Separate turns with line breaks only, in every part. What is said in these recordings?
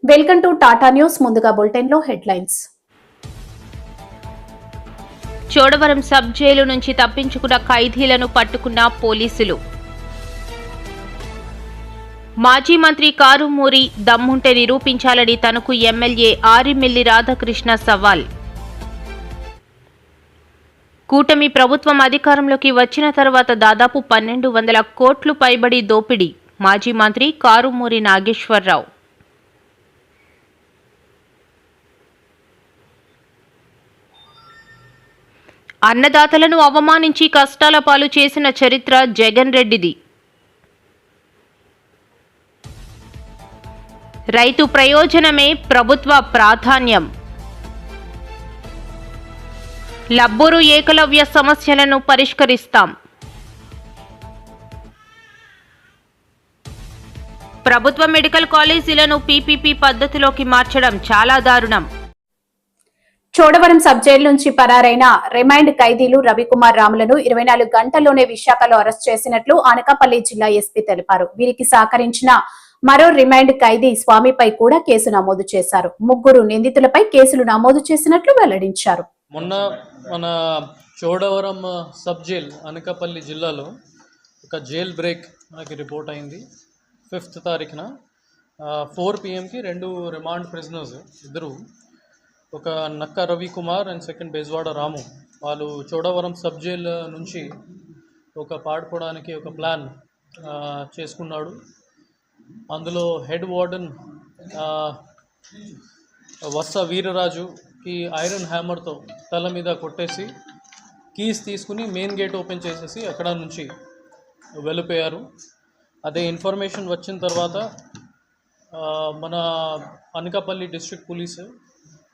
Welcome to Tata news. ముందుగా bulletin లో headlines.
Chodavaram sub jail నుంచి తప్పించుకున్న ఖైదీలను పట్టుకున్న పోలీసులు. మాజీ మంత్రి కారుమూరి దమ్ముంటే నిరూపించాలని తనకు ఎమ్మెల్యే ఆరిమిల్లి రాధాకృష్ణ సవాల్. కూటమి ప్రభుత్వం అధికారంలోకి వచ్చిన తర్వాత దాదాపు 1200 కోట్లు పైబడి దోపిడీ. మాజీ మంత్రి కారుమూరి నాగేశ్వరరావు. అన్నదాతలను అవమానించి కష్టాల పాలు చేసిన చరిత్ర జగన్ రెడ్డిది. రైతు ప్రయోజనమే ప్రభుత్వ ప్రాధాన్యం. లబ్బూరు ఏకలవ్య సమస్యలను పరిష్కరిస్తాం. ప్రభుత్వ మెడికల్ కాలేజీలను పీపీపీ పద్ధతిలోకి మార్చడం చాలా దారుణం.
చోడవరం సబ్ జైలు నుంచి పరారైన రిమాండ్ ఖైదీలు రవికుమార్ రాములను 24 గంటల్లోనే విశాఖలో అరెస్ట్ చేసినట్లు అనకాపల్లి జిల్లా ఎస్పీ తెలిపారు. వీరికి సహకరించిన మరో రిమాండ్ ఖైదీ స్వామిపై కూడా కేసు నమోదు చేశారు. 3 నిందితులపై కేసులు నమోదు చేసినట్లు వెల్లడించారు.
మొన్న మన చోడవరం సబ్ జైల్ అనకాపల్లి జిల్లాలో ఒక జైల్ బ్రేక్ మనకి రిపోర్ట్ అయింది. 5th తారీఖున 4 PM రెండు రిమాండ్ ప్రిజనర్స్, ఇద్దరు, ఒక నక్క రవికుమార్ అండ్ సెకండ్ బెజవాడ రాము, వాళ్ళు చోడవరం సబ్ జైల్ నుంచి ఒక పాడుకోవడానికి ఒక ప్లాన్ చేసుకున్నాడు. అందులో హెడ్ వార్డెన్ వత్స వీరరాజుకి ఐరన్ హ్యామర్తో తల మీద కొట్టేసి కీస్ తీసుకుని మెయిన్ గేట్ ఓపెన్ చేసేసి అక్కడ నుంచి వెళ్ళిపోయారు. అదే ఇన్ఫర్మేషన్ వచ్చిన తర్వాత మన అనకాపల్లి డిస్ట్రిక్ట్ పోలీసు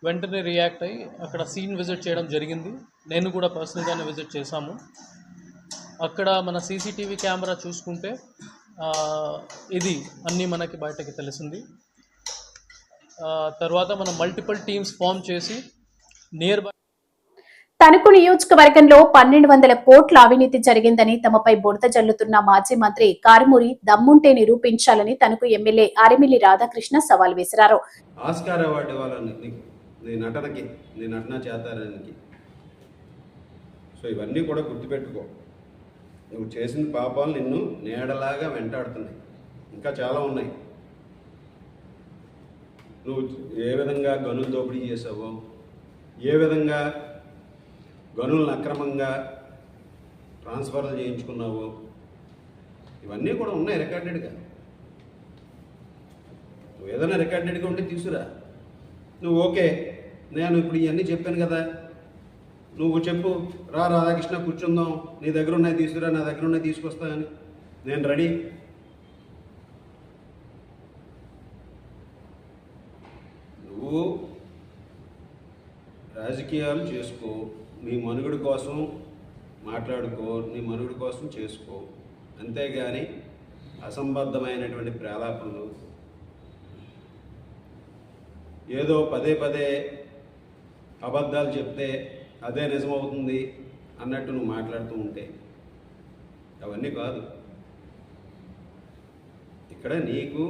వెంటనే రియాక్ట్ అయ్యి అక్కడ సీన్ విజిట్ చేయడం జరిగింది. నేను కూడా పర్సనల్గానే విజిట్ చేశాము. అక్కడ మన సీసీటీవీ కెమెరా చూసుకుంటే ఇది అన్నీ మనకి బయటకి తెలిసింది. తర్వాత మనం మల్టిపుల్ టీమ్స్ ఫామ్ చేసి నియర్ బై
తణుకు నియోజకవర్గంలో 1200 కోట్ల అవినీతి జరిగిందని తమపై బురద జల్లుతున్న మాజీ మంత్రి కారుమూరి దమ్ముంటే నిరూపించాలని తణుకు ఎమ్మెల్యే ఆరిమిల్లి రాధాకృష్ణ సవాల్ విసిరారు.
ఆస్కార్ అవార్డు ఇవ్వాలని నీ నటనకి, నీ నటన చేతారానికి. సో ఇవన్నీ కూడా గుర్తుపెట్టుకో. నువ్వు చేసిన పాపాలు నిన్ను నీడలాగా వెంటాడుతున్నాయి, ఇంకా చాలా ఉన్నాయి. నువ్వు ఏ విధంగా గనులు దోపిడీ చేసావో, ఏ విధంగా గనులను అక్రమంగా ట్రాన్స్ఫర్లు చేయించుకున్నావో, ఇవన్నీ కూడా ఉన్నాయి రికార్డెడ్గా. నువ్వు ఏదైనా రికార్డెడ్గా ఉంటే తీసుకురా. నువ్వు ఓకే, నేను ఇప్పుడు ఇవన్నీ చెప్పాను కదా, నువ్వు చెప్పు, రా రాధాకృష్ణ కూర్చుందాం, నీ దగ్గర ఉన్నాయి తీసుకురా, నా దగ్గర ఉన్నాయి తీసుకొస్తానని, నేను రెడీ. నువ్వు రాజకీయాలు చేసుకో, నీ మనుగడ కోసం మాట్లాడుకో, నీ మనుగడ కోసం చేసుకో, అంతేగాని అసంబద్ధమైనటువంటి ప్రేలాపనలు, ఏదో పదే అబద్ధాలు చెప్తే అదే నిజమవుతుంది అన్నట్టు నువ్వు మాట్లాడుతూ ఉంటే అవన్నీ కాదు. ఇక్కడ నీకు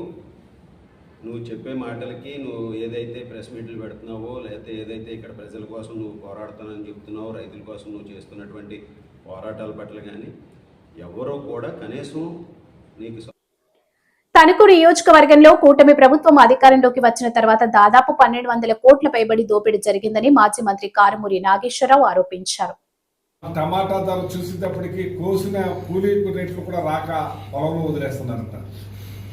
నువ్వు చెప్పే మాటలకి, నువ్వు ఏదైతే ప్రెస్ మీట్లు పెడుతున్నావో, లేకపోతే ఏదైతే ఇక్కడ ప్రజల కోసం నువ్వు పోరాడుతానని చెప్తున్నావో, రైతుల కోసం నువ్వు చేస్తున్నటువంటి పోరాటాల పట్ల కానీ ఎవరో కూడా కనీసం నీకు.
తణుకు నియోజకవర్గంలో కూటమి ప్రభుత్వం అధికారంలోకి వచ్చిన తర్వాత దాదాపు 1200 కోట్ల పైబడి దోపిడీ జరిగిందని మాజీ మంత్రి కారుమూరి నాగేశ్వరరావు ఆరోపించారు.
టమాటా ధర చూసేటప్పటికి కోసిన కూలీ రేట్లు కూడా రాక పొలంలో వదిలేస్తున్నారంట.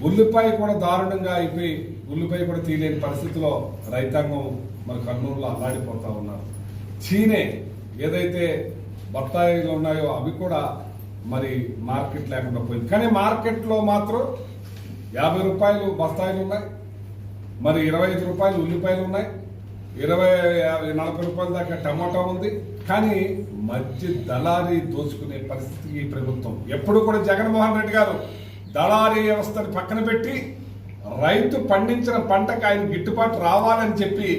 ఉల్లిపాయ కూడా దారుణంగా అయిపోయి ఉల్లిపాయ కూడా తీయలేని పరిస్థితిలో రైతాంగం మన కర్నూలులో అల్లాడిపోతా ఉన్నారు. చీనే ఏదైతే బత్తాయిలు ఉన్నాయో అవి కూడా మరి మార్కెట్ లేకుండా పోయింది. కానీ మార్కెట్లో మాత్రం 50 రూపాయలు బస్తాయిలు ఉన్నాయి, మరి 25 రూపాయలు ఉల్లిపాయలు ఉన్నాయి, 40 రూపాయల దాకా టమాటా ఉంది. కానీ మధ్య దళారీ దోచుకునే పరిస్థితి ఈ ప్రభుత్వం. ఎప్పుడు కూడా జగన్మోహన్ రెడ్డి గారు దళారీ వ్యవస్థను పక్కన పెట్టి రైతు పండించిన పంటకు ఆయన గిట్టుబాటు రావాలని చెప్పి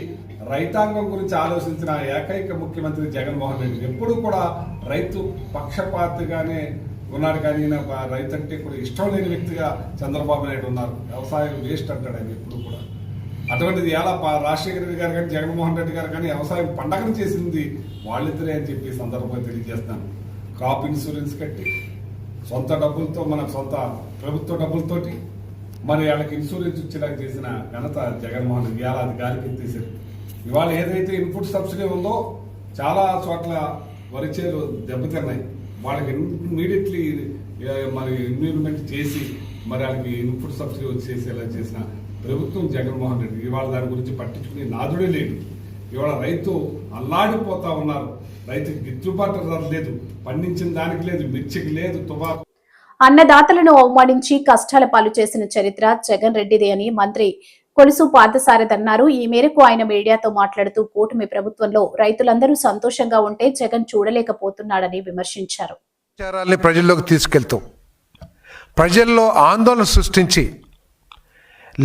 రైతాంగం గురించి ఆలోచించిన ఏకైక ముఖ్యమంత్రి జగన్మోహన్ రెడ్డి. ఎప్పుడు కూడా రైతు పక్షపాతిగానే ఉన్నాడు. కానీ రైతు అంటే కూడా ఇష్టం లేని వ్యక్తిగా చంద్రబాబు నాయుడు ఉన్నారు. వ్యవసాయం వేస్ట్ అంటాడు ఆయన ఎప్పుడు కూడా. అటువంటిది ఎలా రాజశేఖర రెడ్డి గారు కానీ జగన్మోహన్ రెడ్డి గారు కానీ వ్యవసాయం పండగను చేసింది వాళ్ళిద్దరే అని చెప్పి సందర్భంగా తెలియజేస్తున్నాను. క్రాప్ ఇన్సూరెన్స్ కట్టి సొంత డబ్బులతో, మన సొంత ప్రభుత్వ డబ్బులతోటి మరి వాళ్ళకి ఇన్సూరెన్స్ ఇచ్చేలా చేసిన ఘనత జగన్మోహన్ రెడ్డి. ఇవాళ అది గాలికి ఎత్తేసారు. ఇవాళ ఏదైతే ఇన్పుట్ సబ్సిడీ ఉందో చాలా చోట్ల వరి చేలు దెబ్బతిన్నాయి. వాళ్ళకి ఇమ్మీడియట్లీ మరి ఇన్వెస్ట్మెంట్ చేసి మరి వాళ్ళకి ఇన్పుట్ సబ్సిడీ వచ్చేసేలా చేసిన ప్రభుత్వం జగన్మోహన్ రెడ్డి. ఇవాళ దాని గురించి పట్టించుకునే నాదుడే లేడు. ఇవాళ రైతు అల్లాడిపోతా ఉన్నారు. రైతుకి గిట్టుబాటు ధర లేదు, పండించిన దానికి లేదు, మిర్చికి లేదు, తుబాకు.
అన్నదాతలను అవమానించి కష్టాల పాలు చేసిన చరిత్ర జగన్ రెడ్డిదే అని మంత్రి కొలుసు పార్థసారథి అన్నారు. ఈ మేరకు ఆయన మీడియాతో మాట్లాడుతూ కూటమి ప్రభుత్వంలో రైతులందరూ సంతోషంగా ఉంటే జగన్ చూడలేకపోతున్నాడని విమర్శించారు.
విచారాల్ని ప్రజల్లోకి తీసుకెళ్తూ ప్రజల్లో ఆందోళన సృష్టించి,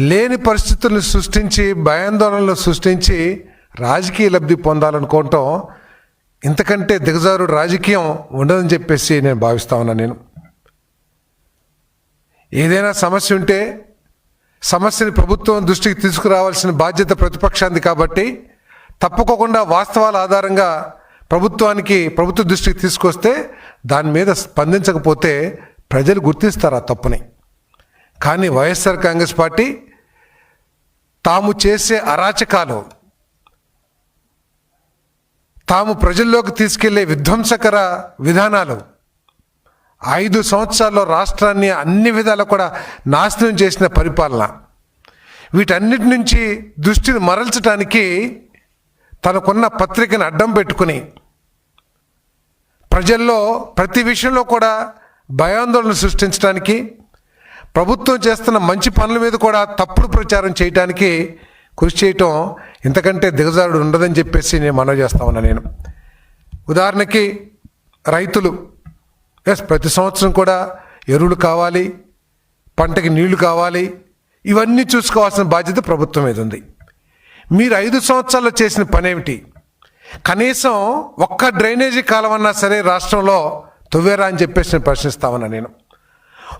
లేని పరిస్థితులను సృష్టించి, భయాందోళనలు సృష్టించి రాజకీయ లబ్ధి పొందాలనుకోవటం ఇంతకంటే దిగజారుడు రాజకీయం ఉండదని చెప్పేసి నేను భావిస్తా ఉన్నా. నేను ఏదైనా సమస్య ఉంటే సమస్యని ప్రభుత్వం దృష్టికి తీసుకురావాల్సిన బాధ్యత ప్రతిపక్షాంది కాబట్టి తప్పకోకుండా వాస్తవాల ఆధారంగా ప్రభుత్వ దృష్టికి తీసుకొస్తే దాని మీద స్పందించకపోతే ప్రజలు గుర్తిస్తారు ఆ తప్పుని. కానీ వైఎస్ఆర్ కాంగ్రెస్ పార్టీ తాము చేసే అరాచకాలు, తాము ప్రజల్లోకి తీసుకెళ్లే విధ్వంసకర విధానాలు 5 సంవత్సరాల్లో రాష్ట్రాన్ని అన్ని విధాలు కూడా నాశనం చేసిన పరిపాలన, వీటన్నిటి నుంచి దృష్టిని మరల్చడానికి తనకున్న పత్రికను అడ్డం పెట్టుకుని ప్రజల్లో ప్రతి విషయంలో కూడా భయాందోళన సృష్టించడానికి, ప్రభుత్వం చేస్తున్న మంచి పనుల మీద కూడా తప్పుడు ప్రచారం చేయడానికి కృషి చేయటం ఇంతకంటే దిగజారుడు ఉండదని చెప్పేసి నేను మనవి చేస్తా ఉన్నా. నేను ఉదాహరణకి రైతులు ప్రతి సంవత్సరం కూడా ఎరువులు కావాలి, పంటకి నీళ్లు కావాలి, ఇవన్నీ చూసుకోవాల్సిన బాధ్యత ప్రభుత్వం మీద ఉంది. మీరు 5 సంవత్సరాల్లో చేసిన పని ఏమిటి? కనీసం ఒక్క డ్రైనేజీ కాలువన్నా సరే రాష్ట్రంలో తవ్వేరా అని చెప్పేసి నేను ప్రశ్నిస్తా ఉన్నా. నేను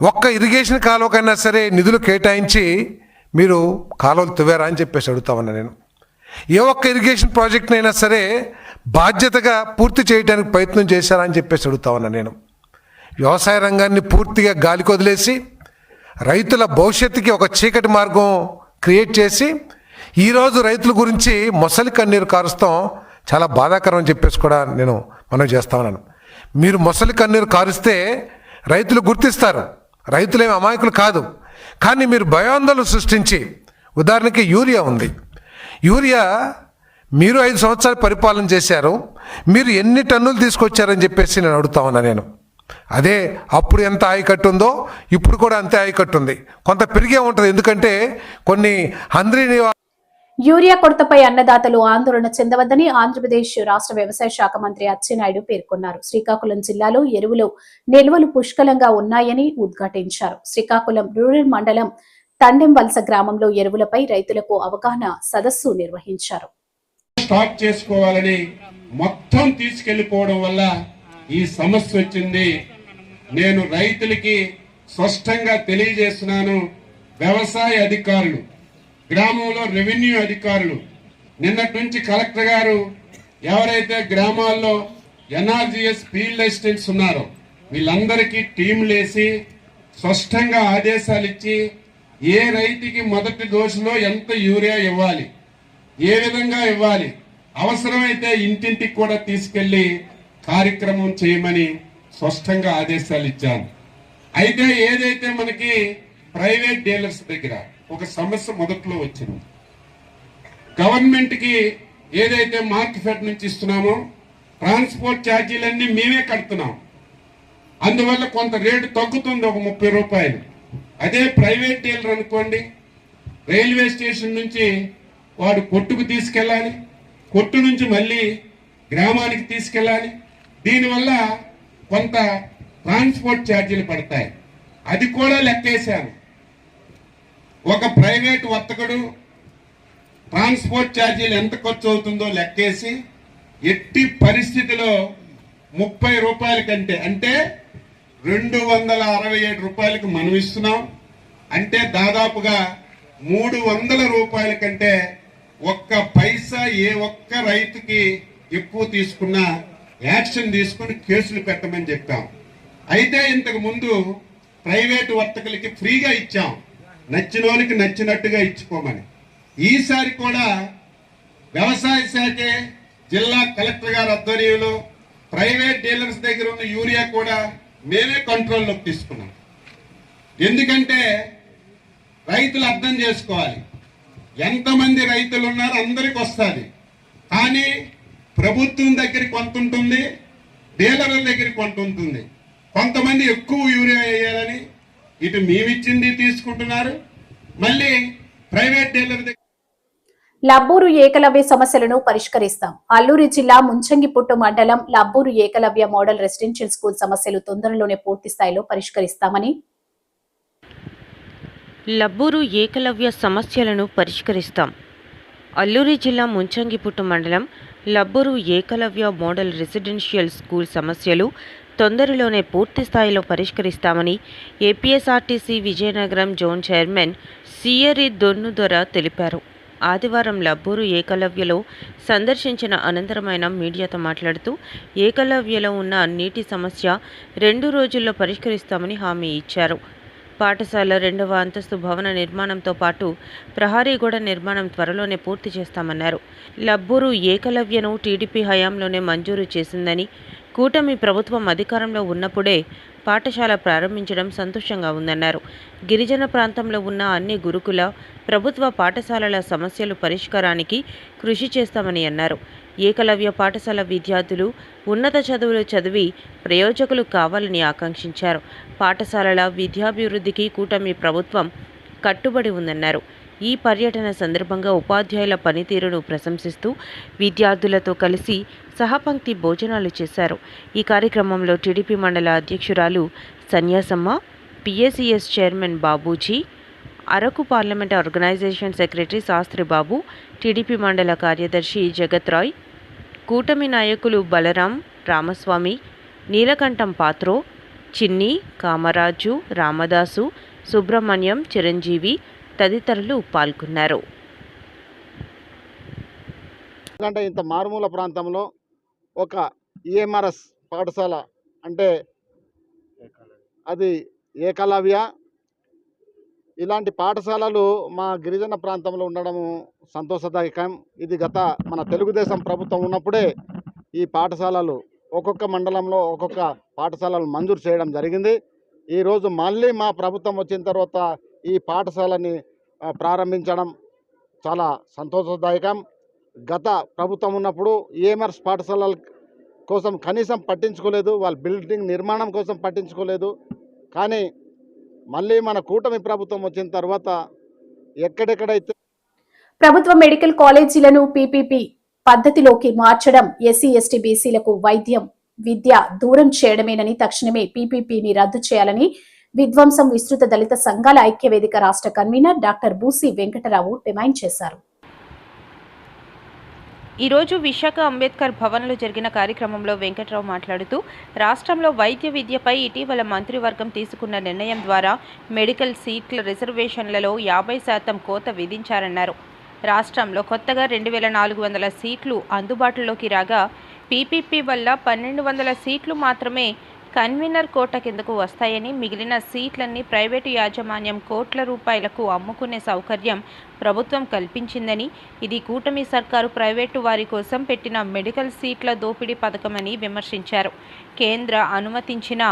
ఒక్క ఇరిగేషన్ కాలువకైనా సరే నిధులు కేటాయించి మీరు కాలువలు తవ్వేరా అని చెప్పేసి అడుగుతా ఉన్నా. నేను ఏ ఒక్క ఇరిగేషన్ ప్రాజెక్ట్నైనా సరే బాధ్యతగా పూర్తి చేయడానికి ప్రయత్నం చేశారా అని చెప్పేసి అడుగుతా ఉన్నా. నేను వ్యవసాయ రంగాన్ని పూర్తిగా గాలికి వదిలేసి రైతుల భవిష్యత్తుకి ఒక చీకటి మార్గం క్రియేట్ చేసి ఈరోజు రైతుల గురించి మొసలి కన్నీరు కారుస్తాం చాలా బాధాకరం అని చెప్పేసి కూడా నేను మనం చేస్తా ఉన్నాను. మీరు మొసలి కన్నీరు కారుస్తే రైతులు గుర్తిస్తారు, రైతులేమి అమాయకులు కాదు. కానీ మీరు భయాందోళన సృష్టించి, ఉదాహరణకి యూరియా ఉంది, యూరియా మీరు 5 సంవత్సరాలు పరిపాలన చేశారు, మీరు ఎన్ని టన్నులు తీసుకొచ్చారని చెప్పేసి నేను అడుగుతా ఉన్నా. నేను అదే అప్పుడు ఎంత ఆయకట్టు ఉందో ఇప్పుడు కూడా అంతే ఆయకట్టు ఉంది, కొంత పెరిగే ఉంటుంది. ఎందుకంటే కొన్ని హంద్రీని
యూరియా కొరతపై అన్నదాతలు ఆందోళన చెందవద్దని ఆంధ్రప్రదేశ్ రాష్ట్ర వ్యవసాయ శాఖ మంత్రి అచ్చెన్నాయుడు పేర్కొన్నారు. శ్రీకాకుళం జిల్లాలో ఎరువులు నిల్వలు పుష్కలంగా ఉన్నాయని ఉద్ఘాటించారు. శ్రీకాకుళం రూరల్ మండలం తండెం వలస గ్రామంలో ఎరువులపై రైతులకు అవగాహన సదస్సు నిర్వహించారు.
స్టాక్ చేసుకోవాలని మొత్తం తీసుకెళ్లిపోవడం వల్ల ఈ సమస్య వచ్చింది. నేను రైతులకి స్పష్టంగా తెలియజేస్తున్నాను. వ్యవసాయ అధికారులు, గ్రామంలో రెవెన్యూ అధికారులు, నిన్నటి నుంచి కలెక్టర్ గారు ఎవరైతే గ్రామాల్లో ఎన్ఆర్జీఎస్ ఫీల్డ్ అసిస్టెంట్స్ ఉన్నారో వీళ్ళందరికీ టీంలేసి స్పష్టంగా ఆదేశాలు ఇచ్చి ఏ రైతుకి మొదటి డోసులో ఎంత యూరియా ఇవ్వాలి, ఏ విధంగా ఇవ్వాలి, అవసరమైతే ఇంటింటికి కూడా తీసుకెళ్లి కార్యక్రమం చేయమని స్పష్టంగా ఆదేశాలు ఇచ్చాను. అయితే ఏదైతే మనకి ప్రైవేట్ డీలర్స్ దగ్గర ఒక సమస్య మొదట్లో వచ్చింది. గవర్నమెంట్కి ఏదైతే మార్కెట్ నుంచి ఇస్తున్నామో ట్రాన్స్పోర్ట్ ఛార్జీలన్నీ మేమే కడుతున్నాం. అందువల్ల కొంత రేటు తగ్గుతుంది, ఒక 30 రూపాయలు. అదే ప్రైవేట్ డీలర్ అనుకోండి, రైల్వే స్టేషన్ నుంచి వాడు కొట్టుకు తీసుకెళ్ళాలి, కొట్టు నుంచి మళ్ళీ గ్రామానికి తీసుకెళ్ళాలి. దీనివల్ల కొంత ట్రాన్స్పోర్ట్ ఛార్జీలు పడతాయి. అది కూడా లెక్కేశాను. ఒక ప్రైవేట్ వర్తకుడు ట్రాన్స్పోర్ట్ ఛార్జీలు ఎంత ఖర్చు అవుతుందో లెక్కేసి ఎట్టి పరిస్థితిలో 30 రూపాయల కంటే, అంటే 267 రూపాయలకు మనం ఇస్తున్నాం. అంటే దాదాపుగా 300 రూపాయల కంటే ఒక్క పైసా ఏ ఒక్క రైతుకి ఎక్కువ తీసుకున్నా యాక్షన్ తీసుకుని కేసులు పెట్టమని చెప్పాం. అయితే ఇంతకు ముందు ప్రైవేటు వర్తకులకి ఫ్రీగా ఇచ్చాం, నచ్చిన వాళ్ళకి నచ్చినట్టుగా ఇచ్చుకోమని. ఈసారి కూడా వ్యవసాయ శాఖే జిల్లా కలెక్టర్ గారి ఆధ్వర్యంలో ప్రైవేట్ డీలర్స్ దగ్గర ఉన్న యూరియా కూడా మేమే కంట్రోల్లోకి తీసుకున్నాం. ఎందుకంటే రైతులు అర్థం చేసుకోవాలి, ఎంతమంది రైతులు ఉన్నారు అందరికి వస్తుంది, కానీ ప్రభుత్వం దగ్గర కొంత ఉంటుంది, డీలర్ల దగ్గర కొంత ఉంటుంది. కొంతమంది ఎక్కువ యూరియా వేయాలని ఇటు మేమిచ్చింది తీసుకుంటున్నారు, మళ్ళీ ప్రైవేట్ డీలర్ దగ్గర.
లబ్బూరు ఏకలవ్య సమస్యలను పరిష్కరిస్తాం. అల్లూరి జిల్లా ముంచంగిపుట్టు మండలం Labburu Eklavya model residential school సమస్యలు తొందరలోనే పూర్తి స్థాయిలో పరిష్కరిస్తామని
లబ్బూరు ఏకలవ్య సమస్యలను పరిష్కరిస్తాం. అల్లూరి జిల్లా ముంచంగిపుట్టు మండలం Labburu Eklavya model residential school సమస్యలు తొందరలోనే పూర్తి స్థాయిలో పరిష్కరిస్తామని APSRTC Vizianagaram zone chairman Siyari Donnudora తెలిపారు. ఆదివారం లబ్బూరు ఏకలవ్యలో సందర్శించిన అనంతరం ఆయన మీడియాతో మాట్లాడుతూ ఏకలవ్యలో ఉన్న నీటి సమస్య 2 రోజుల్లో పరిష్కరిస్తామని హామీ ఇచ్చారు. పాఠశాల 2వ అంతస్తు భవన నిర్మాణంతో పాటు ప్రహారీ గోడ నిర్మాణం త్వరలోనే పూర్తి చేస్తామన్నారు. లబ్బూరు ఏకలవ్యను టీడీపీ హయాంలోనే మంజూరు చేసిందని, కూటమి ప్రభుత్వం అధికారంలో ఉన్నప్పుడే పాఠశాల ప్రారంభించడం సంతోషంగా ఉందన్నారు. గిరిజన ప్రాంతంలో ఉన్న అన్ని గురుకుల ప్రభుత్వ పాఠశాలల సమస్యలు పరిష్కారానికి కృషి చేస్తామని అన్నారు. ఏకలవ్య పాఠశాల విద్యార్థులు ఉన్నత చదువులు చదివి ప్రయోజకులు కావాలని ఆకాంక్షించారు. పాఠశాలల విద్యాభివృద్ధికి కూటమి ప్రభుత్వం కట్టుబడి ఉందన్నారు. ఈ పర్యటన సందర్భంగా ఉపాధ్యాయుల పనితీరును ప్రశంసిస్తూ విద్యార్థులతో కలిసి సహపంక్తి భోజనాలు చేశారు. ఈ కార్యక్రమంలో టీడీపీ మండల అధ్యక్షురాలు Sanyasamma, PACS chairman Babuji, Araku parliament organisation secretary Sastribabu, TDP మండల కార్యదర్శి జగత్ రాయ్, కూటమి నాయకులు బలరాం, రామస్వామి, నీలకంఠం పాత్రో, చిన్ని, కామరాజు, రామదాసు, సుబ్రహ్మణ్యం, చిరంజీవి తదితరులు పాల్గొన్నారు.
ఎందుకంటే ఇంత మారుమూల ప్రాంతంలో ఒక ఈఎంఆర్ఎస్ పాఠశాల అంటే అది ఏకలవ్య, ఇలాంటి పాఠశాలలు మా గిరిజన ప్రాంతంలో ఉండడము సంతోషదాయకం. ఇది గత మన తెలుగుదేశం ప్రభుత్వం ఉన్నప్పుడే ఈ పాఠశాలలు ఒక్కొక్క మండలంలో ఒక్కొక్క పాఠశాలలు మంజూరు చేయడం జరిగింది. ఈరోజు మళ్ళీ మా ప్రభుత్వం వచ్చిన తర్వాత ఈ పాఠశాలని ప్రారంభించడం చాలా సంతోషదాయకం. గత ప్రభుత్వం ఉన్నప్పుడు ఈఎంఆర్ఎస్ పాఠశాలల కోసం కనీసం పట్టించుకోలేదు, వాళ్ళ బిల్డింగ్ నిర్మాణం కోసం పట్టించుకోలేదు. కానీ మళ్ళీ మన కూటమి ప్రభుత్వం వచ్చిన తర్వాత ఎక్కడెక్కడైతే
ప్రభుత్వ మెడికల్ కాలేజీలను పీపీపీ పద్ధతిలోకి మార్చడం ఎస్సీ ఎస్టీ బీసీలకు వైద్యం విద్య దూరం చేయడమేనని, తక్షణమే పీపీపీని రద్దు చేయాలని విధ్వంసం విస్తృత దళిత సంఘాల ఐక్యవేదిక రాష్ట్ర convener doctor Busi Venkatarao demand చేశారు.
ఈరోజు విశాఖ అంబేద్కర్ భవన్లో జరిగిన కార్యక్రమంలో వెంకట్రావు మాట్లాడుతూ రాష్ట్రంలో వైద్య విద్యపై ఇటీవల మంత్రివర్గం తీసుకున్న నిర్ణయం ద్వారా మెడికల్ సీట్ల రిజర్వేషన్లలో 50% కోత విధించారన్నారు. రాష్ట్రంలో కొత్తగా 2400 సీట్లు అందుబాటులోకి రాగా పీపీపీ వల్ల 1200 సీట్లు మాత్రమే కన్వీనర్ కోట కిందకు వస్తాయని, మిగిలిన సీట్లన్నీ ప్రైవేటు యాజమాన్యం కోట్ల రూపాయలకు అమ్ముకునే సౌకర్యం ప్రభుత్వం కల్పించిందని, ఇది కూటమి సర్కారు ప్రైవేటు వారి కోసం పెట్టిన మెడికల్ సీట్ల దోపిడీ పథకమని విమర్శించారు. కేంద్ర అనుమతించిన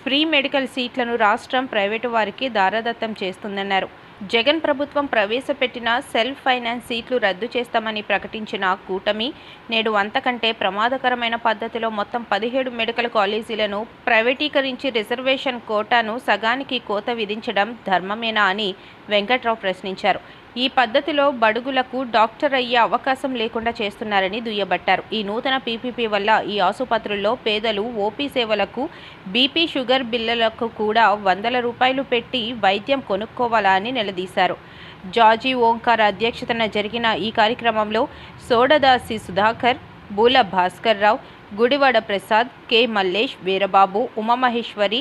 ఫ్రీ మెడికల్ సీట్లను రాష్ట్రం ప్రైవేటు వారికి దారాదత్తం చేస్తుందన్నారు. జగన్ ప్రభుత్వం ప్రవేశపెట్టిన సెల్ఫ్ ఫైనాన్స్ సీట్లు రద్దు చేస్తామని ప్రకటించిన కూటమి నేడు అంతకంటే ప్రమాదకరమైన పద్ధతిలో మొత్తం 17 మెడికల్ కాలేజీలను ప్రైవేటీకరించి రిజర్వేషన్ కోటాను సగానికి కోత విధించడం ధర్మమేనా అని వెంకట్రావు ప్రశ్నించారు. ఈ పద్ధతిలో బడుగులకు డాక్టర్ అయ్యే అవకాశం లేకుండా చేస్తున్నారని దుయ్యబట్టారు. ఈ నూతన పీపీపీ వల్ల ఈ ఆసుపత్రుల్లో పేదలు ఓపీ సేవలకు, బీపీ షుగర్ బిల్లులకు కూడా వందల రూపాయలు పెట్టి వైద్యం కొనుక్కోవాలా అని నిలదీశారు. జార్జి ఓంకార్ అధ్యక్షతన జరిగిన ఈ కార్యక్రమంలో సోడదాసి సుధాకర్, బూల భాస్కర్ రావు, గుడివాడ ప్రసాద్, కె మల్లేష్, వీరబాబు, ఉమామహేశ్వరి,